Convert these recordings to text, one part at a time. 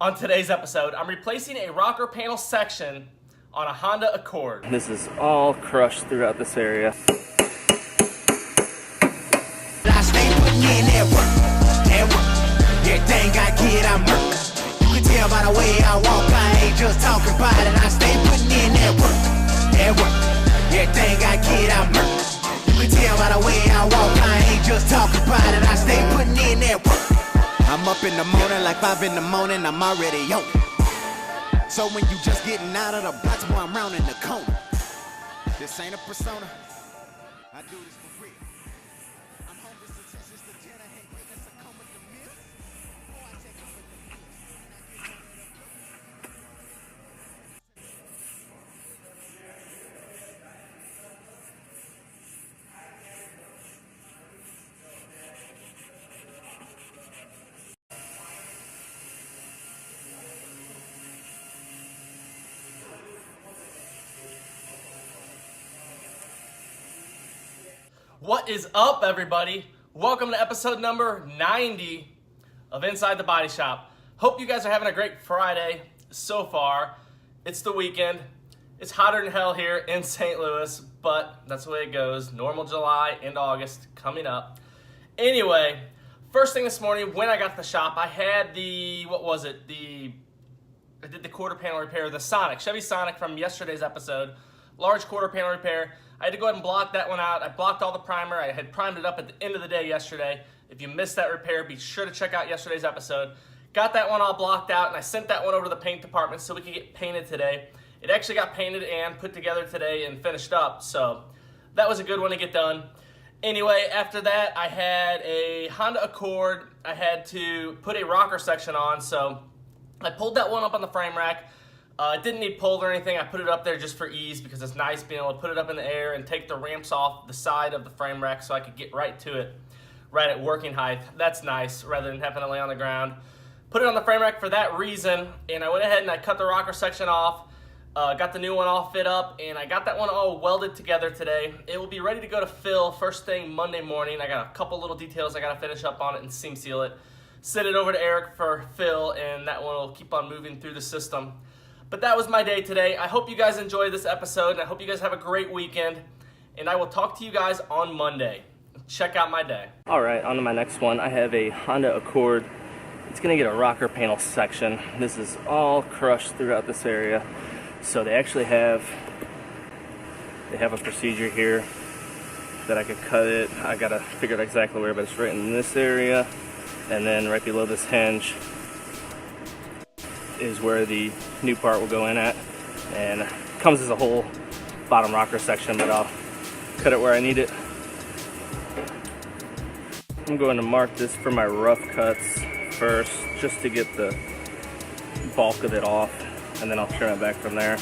On today's episode, I'm replacing a rocker panel section on a Honda Accord. This is all crushed throughout this area. I stay putting in that work. Everything I get, I'm murk. You can tell by the way I walk, I ain't just talking about it. I stay putting in that work. Everything I get, I'm murk. You can tell by the way I walk, I ain't just talking about it. I stay putting in that work. I'm up in the morning like 5 in the morning, I'm already on. So when you just getting out of the box, boy, I'm rounding the corner. This ain't a persona. I do this for real. I'm home with success, the dinner, hey, greatness, I come with the meal. Oh, I take off with the meal. What is up, everybody? Welcome to episode number 90 of Inside the Body Shop. Hope you guys are having a great Friday so far. It's the weekend. It's hotter than hell here in St. Louis, but that's the way it goes. Normal July and August coming up. Anyway, first thing this morning when I got to the shop, I had I did the quarter panel repair, the Sonic, Chevy Sonic from yesterday's episode. Large quarter panel repair. I had to go ahead and block that one out. I blocked all the primer. I had primed it up at the end of the day yesterday. If you missed that repair, be sure to check out yesterday's episode. Got that one all blocked out, and I sent that one over to the paint department so we could get painted today. It actually got painted and put together today and finished up, so that was a good one to get done. Anyway, after that, I had a Honda Accord. I had to put a rocker section on, so I pulled that one up on the frame rack. It didn't need pulled or anything. I put it up there just for ease because it's nice being able to put it up in the air and take the ramps off the side of the frame rack so I could get right to it, right at working height. That's nice rather than having to lay on the ground. Put it on the frame rack for that reason, and I went ahead and I cut the rocker section off, got the new one all fit up, and I got that one all welded together today. It will be ready to go to fill first thing Monday morning. I got a couple little details I got to finish up on it and seam seal it. Send it over to Eric for fill, and that one will keep on moving through the system. But that was my day today. I hope you guys enjoyed this episode, and I hope you guys have a great weekend. And I will talk to you guys on Monday. Check out my day. All right, on to my next one. I have a Honda Accord. It's gonna get a rocker panel section. This is all crushed throughout this area. So they actually have a procedure here that I could cut it. I gotta figure out exactly where, but it's right in this area. And then right below this hinge is where the new part will go in at, and it comes as a whole bottom rocker section, but I'll cut it where I need it. I'm going to mark this for my rough cuts first just to get the bulk of it off, and then I'll trim it back from there.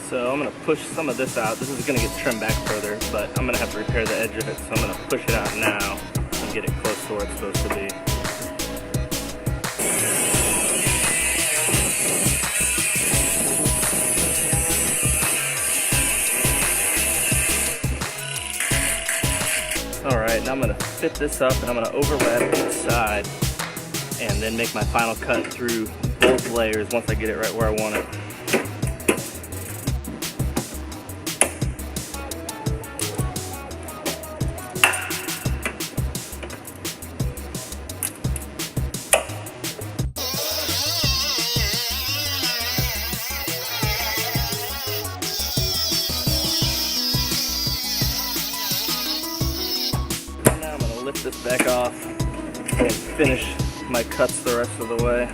So I'm going to push some of this out. This is going to get trimmed back further, but I'm going to have to repair the edge of it, so I'm going to push it out now and get it close to where it's supposed to be. Alright, now I'm going to fit this up and I'm going to overlap each side and then make my final cut through both layers once I get it right where I want it. Now I'm going to lift this back off and finish my cuts the rest of the way.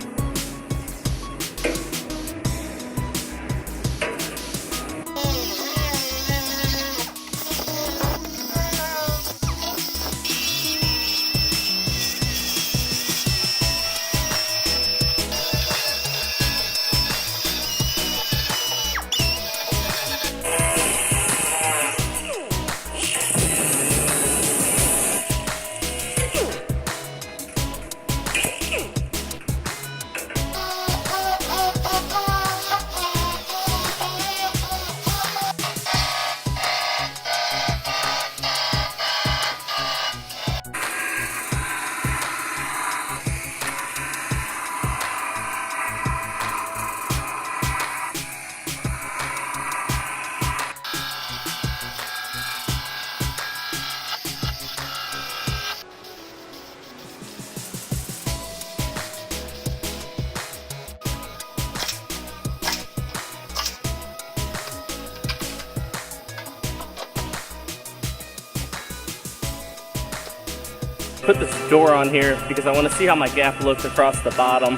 Put this door on here because I want to see how my gap looks across the bottom,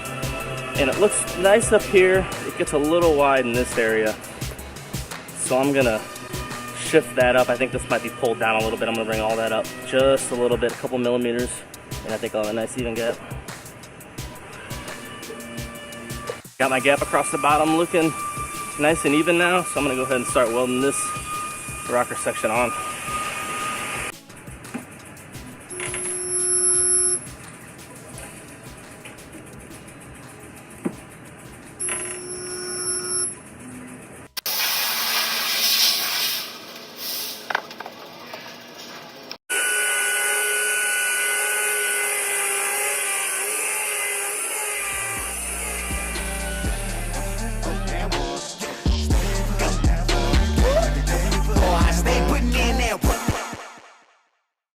and it looks nice up here. It gets a little wide in this area, so I'm gonna shift that up. I think this might be pulled down a little bit. I'm gonna bring all that up just a little bit, a couple millimeters, and I think I'll have a nice even gap. Got my gap across the bottom looking nice and even now, so I'm gonna go ahead and start welding this rocker section on.